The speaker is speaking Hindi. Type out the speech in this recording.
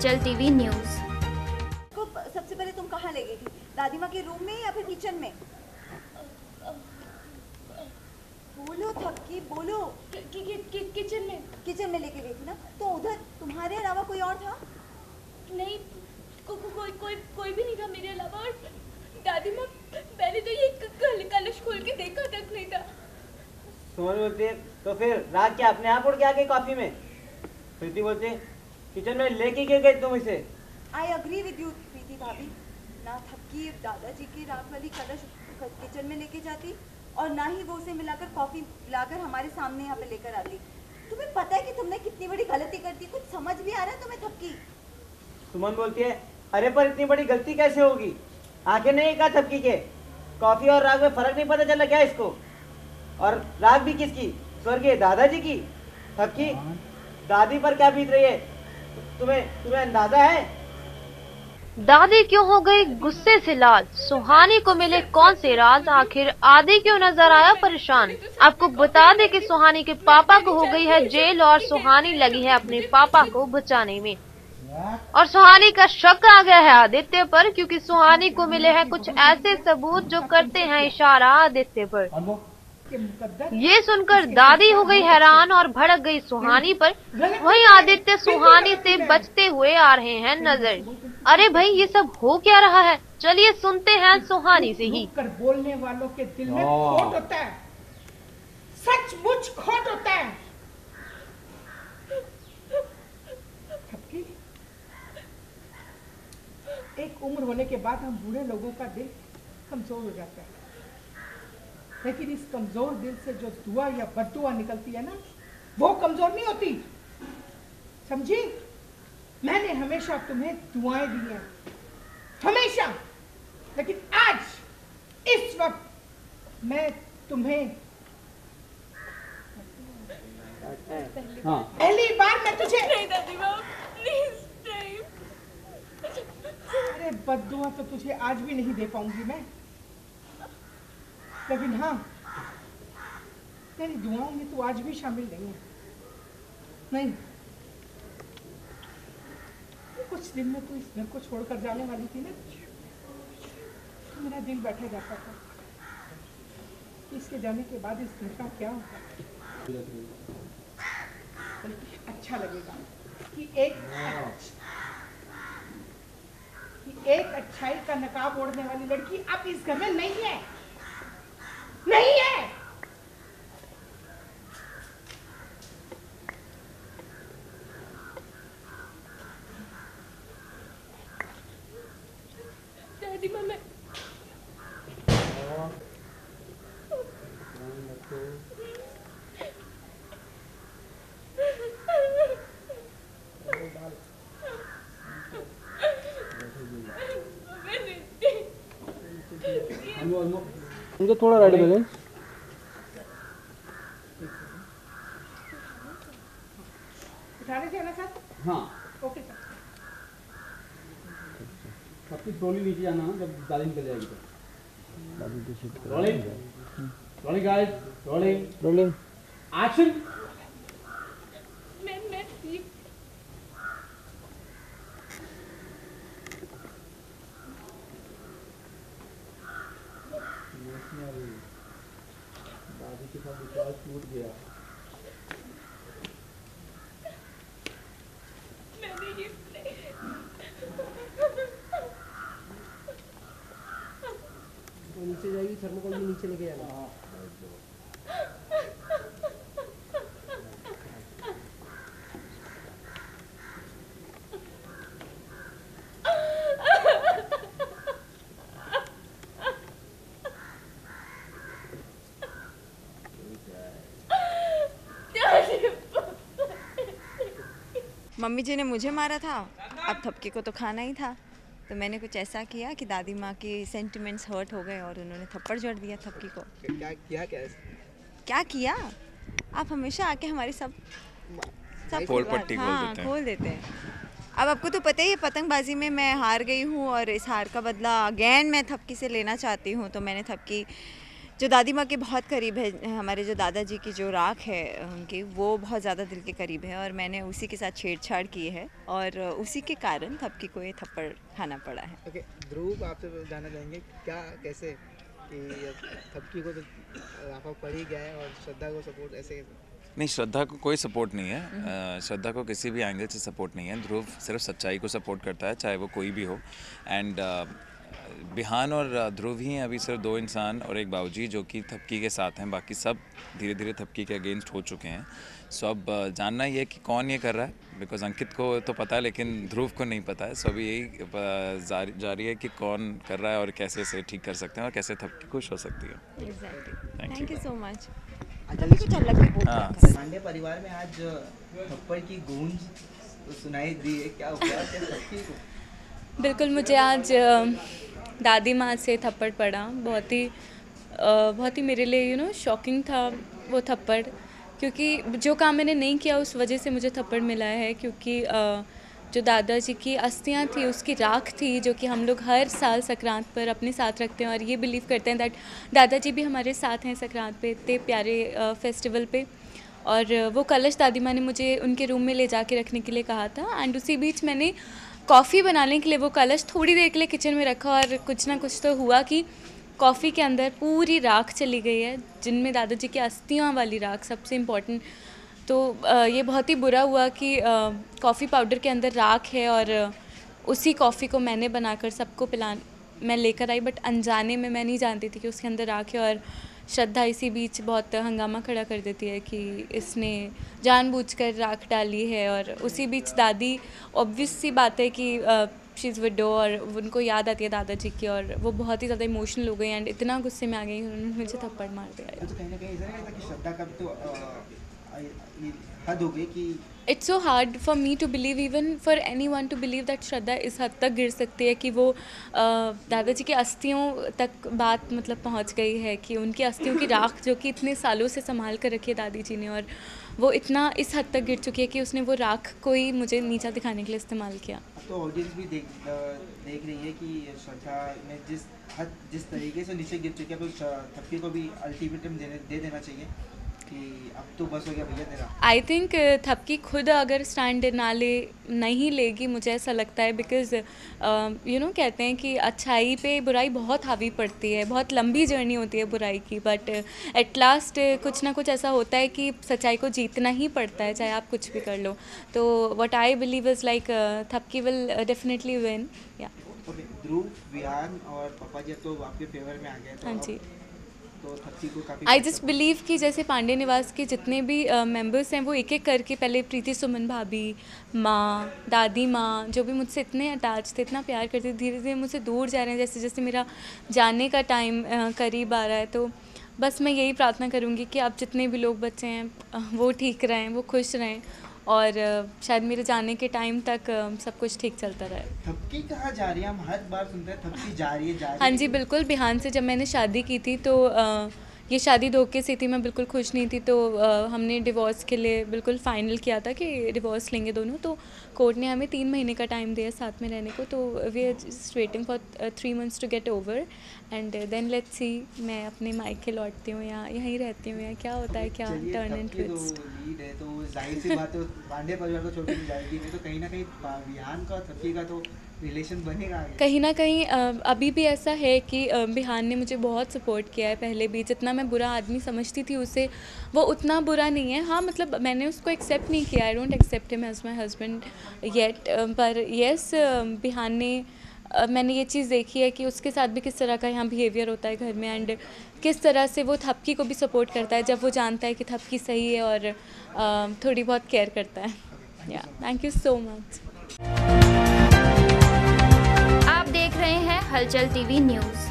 हलचल टीवी न्यूज़। सबसे पहले तुम कहाँ ले गई थी? दादी माँ के रूम में या फिर किचन में? बोलो थपकी, बोलो। किचन में। किचन में लेके गई थी ना? तो उधर तुम्हारे अलावा कोई और था? नहीं, कोई भी नहीं था मेरे अलावा। और दादी माँ, मैंने तो ये कलश खोल के देखा तक नहीं था। सुमन बोलती है तो फिर रात क्या अपने आप उड़ के आ गई कॉफी में? प्रीति बोलती है किचन में लेके क्यों गई तुम इसे? आई अग्री विद यू प्रीति भाभी। ना थपकी दादाजी की रात वाली कलश किचन में लेके जाती और ना ही वो उसे मिलाकर कॉफी लाकर हमारे सामने यहाँ पे लेकर आती। तुम्हें पता है कि तुमने कितनी बड़ी गलती कर दी? कुछ समझ भी आ रहा है तुम्हें थपकी? सुमन बोलती है अरे पर इतनी बड़ी गलती कैसे होगी? आंखें नहीं कहा थपकी के? कॉफी और राग में फर्क नहीं पता चला क्या इसको? और राग भी किसकी? स्वर्गीय दादाजी की। थपकी दादी पर क्या बीत रही है तुम्हें अंदाजा है? दादी क्यों हो गई गुस्से से लाल? सुहानी को मिले कौन से राज? आखिर आदि क्यों नजर आया परेशान? आपको बता दे कि सुहानी के पापा को हो गई है जेल और सुहानी लगी है अपने पापा को बचाने में। और सुहानी का शक आ गया है आदित्य पर, क्योंकि सुहानी को मिले हैं कुछ ऐसे सबूत जो करते हैं इशारा आदित्य पर। ये सुनकर दादी हो गई हैरान और भड़क गई सुहानी पर। वहीं आदित्य सुहानी से बचते हुए आ रहे हैं नजर। अरे भाई ये सब हो क्या रहा है? चलिए सुनते हैं सुहानी से ही। कर बोलने वालों के दिल में खोट होता है, सचमुच खोट होता है। एक उम्र होने के बाद हम बूढ़े लोगों का दिल कमजोर हो जाता है, लेकिन इस कमजोर दिल से जो दुआ या बद्दुआ निकलती है ना, वो कमजोर नहीं होती, समझी? मैंने हमेशा तुम्हें दुआएं दी हैं, हमेशा। लेकिन आज इस वक्त मैं तुम्हें पहली बार मैं तुझे नहीं दादी माँ, प्लीज नहीं। अरे बद्दुआ तो तुझे आज भी नहीं दे पाऊंगी मैं, लेकिन हाँ तेरी दुआओं में तू आज भी शामिल नहीं है। नहीं, कुछ दिन में तू इस घर को छोड़कर जाने वाली थी ना, तो मेरा दिल बैठा जाता था इसके जाने के बाद इस घर का क्या होगा। अच्छा लगेगा कि एक अच्छाई का नकाब ओढ़ने वाली लड़की अब इस घर में नहीं है, नहीं है। दादी माँ मैं मुझे थोड़ा राइट बैलेंस। उठाने से ना सर? हाँ ओके सर। सबकी ट्रॉली नीचे जाना जब दादी निकल जाएगी तो। Rolling rolling guys, rolling rolling action. मैं दादी के साथ विश्वास टूट गया। वो नीचे जाएगी, थर्मोकोल भी नीचे लेके जाना। मम्मी जी ने मुझे मारा था, अब थपकी को तो खाना ही था, तो मैंने कुछ ऐसा किया कि दादी माँ की सेंटिमेंट्स हर्ट हो गए और उन्होंने थप्पड़ जड़ दिया थपकी को। क्या किया? आप हमेशा आके हमारी सब पोल पट्टी खोल देते हैं। अब आपको तो पता ही है पतंगबाजी में मैं हार गई हूँ और इस हार का बदला अगेन मैं थपकी से लेना चाहती हूँ, तो मैंने थपकी जो दादी माँ के बहुत करीब है, हमारे जो दादाजी की जो राख है उनकी, वो बहुत ज़्यादा दिल के करीब है और मैंने उसी के साथ छेड़छाड़ की है और उसी के कारण थपकी को ये थप्पड़ खाना पड़ा है। ओके, ध्रुव आपसे जानना चाहेंगे क्या कैसे कि थपकी को तो राफा पड़ ही गया है और श्रद्धा को सपोर्ट ऐसे? नहीं, श्रद्धा को कोई सपोर्ट नहीं है। श्रद्धा को किसी भी एंगल से सपोर्ट नहीं है। ध्रुव सिर्फ सच्चाई को सपोर्ट करता है, चाहे वो कोई भी हो। एंड बिहान और ध्रुव ही हैं अभी सिर्फ दो इंसान और एक बाबूजी जो कि थपकी के साथ हैं। बाकी सब धीरे धीरे थपकी के अगेंस्ट हो चुके हैं। सो अब जानना ये है कि कौन ये कर रहा है, बिकॉज अंकित को तो पता है लेकिन ध्रुव को नहीं पता है। सो अभी यही जारी है कि कौन कर रहा है और कैसे इसे ठीक कर सकते हैं और कैसे थपकी खुश हो सकती है। Thank you so much. Pandey परिवार में आज थप्पड़ की गूंज सुनाई दी है, क्या हुआ थपकी को? बिल्कुल, मुझे आज दादी माँ से थप्पड़ पड़ा। बहुत ही मेरे लिए शॉकिंग था वो थप्पड़, क्योंकि जो काम मैंने नहीं किया उस वजह से मुझे थप्पड़ मिला है। क्योंकि जो दादाजी की अस्थियाँ थी, उसकी राख थी, जो कि हम लोग हर साल संक्रांत पर अपने साथ रखते हैं और ये बिलीव करते हैं दैट दादाजी भी हमारे साथ हैं संक्रांत पे, इतने प्यारे फेस्टिवल पे। और वो कलश दादी माँ ने मुझे उनके रूम में ले जाके रखने के लिए कहा था। एंड उसी बीच मैंने कॉफ़ी बनाने के लिए वो कलश थोड़ी देर के लिए किचन में रखा और कुछ ना कुछ तो हुआ कि कॉफ़ी के अंदर पूरी राख चली गई है, जिनमें दादाजी की अस्थियाँ वाली राख सबसे इम्पॉर्टेंट। तो ये बहुत ही बुरा हुआ कि कॉफ़ी पाउडर के अंदर राख है और उसी कॉफ़ी को मैंने बनाकर सबको मैं लेकर आई, बट अनजाने में मैं नहीं जानती थी कि उसके अंदर राख है। और श्रद्धा इसी बीच बहुत हंगामा खड़ा कर देती है कि इसने जानबूझकर राख डाली है। और उसी बीच दादी, ऑब्वियस सी बात है कि शी इज़ विडो और उनको याद आती है दादाजी की, और वो बहुत ही ज़्यादा इमोशनल हो गई एंड इतना गुस्से में आ गई उन्होंने मुझे थप्पड़ मार दिया। तो कहीं ना कहीं ऐसा नहीं लगता कि श्रद्धा का तो हद हो गई कि it's so hard for me to believe, even for anyone to believe that Shraddha इस हद तक गिर सकती है कि वो दादाजी की अस्थियों तक बात मतलब पहुंच गई है कि उनकी अस्थियों की राख जो कि इतने सालों से संभाल कर रखी है दादी जी ने, और वो इतना इस हद तक गिर चुकी है कि उसने वो राख को ही मुझे नीचा दिखाने के लिए इस्तेमाल किया। तो ऑडियंस भी देख रही है कि श्रद्धा ने जिस तरीके से नीचे गिर चुकी है, तो थपकी को भी अल्टीमेटम दे देना चाहिए कि अब तो बस हो गया भैया तेरा। आई थिंक थपकी खुद अगर स्टैंड नहीं लेगी, मुझे ऐसा लगता है, बिकॉज कहते हैं कि अच्छाई पे बुराई बहुत हावी पड़ती है, बहुत लंबी जर्नी होती है बुराई की, बट एट लास्ट कुछ ना कुछ ऐसा होता है कि सच्चाई को जीतना ही पड़ता है, चाहे आप कुछ भी कर लो। तो what I believe is like Thapki will definitely win. या ध्रुव, विहान और पापा जी तो आपके फेवर में आ गए। हाँ जी, तो थपकी को काफ़ी आई जस्ट बिलीव कि जैसे पांडे निवास के जितने भी मेंबर्स हैं वो एक एक करके, पहले प्रीति सुमन भाभी, माँ, दादी माँ, जो भी मुझसे इतने अटैच थे, इतना प्यार करते, धीरे धीरे मुझसे दूर जा रहे हैं जैसे जैसे मेरा जाने का टाइम करीब आ रहा है। तो बस मैं यही प्रार्थना करूँगी कि आप जितने भी लोग बच्चे हैं वो ठीक रहें, वो खुश रहें और शायद मेरे जाने के टाइम तक सब कुछ ठीक चलता रहे। थपकी कहाँ जा रही है? हम हर बार सुनते हैं थपकी जा रही है। हाँ जी बिल्कुल, बिहान से जब मैंने शादी की थी तो ये शादी धोखे से थी, मैं बिल्कुल खुश नहीं थी। तो हमने डिवोर्स के लिए बिल्कुल फाइनल किया था कि डिवोर्स लेंगे दोनों। तो कोर्ट ने हमें 3 महीने का टाइम दिया साथ में रहने को। तो we are just waiting for 3 months to get over and then let's see मैं अपने मायके लौटती हूँ या यहीं रहती हूँ या क्या होता है, क्या टर्न एंड ट्विस्ट। तो जाहिर सी बात है पांडे परिवार को छोड़ के जाएगी, तो कहीं ना कहीं बिहान का थपकी का तो रिलेशन बनेगा आगे। कहीं ना कहीं अभी भी ऐसा है कि बिहान ने मुझे बहुत सपोर्ट किया है पहले भी। जितना मैं बुरा आदमी समझती थी उसे, वो उतना बुरा नहीं है। हाँ मतलब मैंने उसको एक्सेप्ट नहीं किया, I don't accept him as my husband yet, पर येस बिहान ने मैंने ये चीज़ देखी है कि उसके साथ भी किस तरह का यहाँ बिहेवियर होता है घर में, एंड किस तरह से वो थपकी को भी सपोर्ट करता है जब वो जानता है कि थपकी सही है और थोड़ी बहुत केयर करता है। या थैंक यू सो मच। आप देख रहे हैं हलचल टीवी न्यूज़।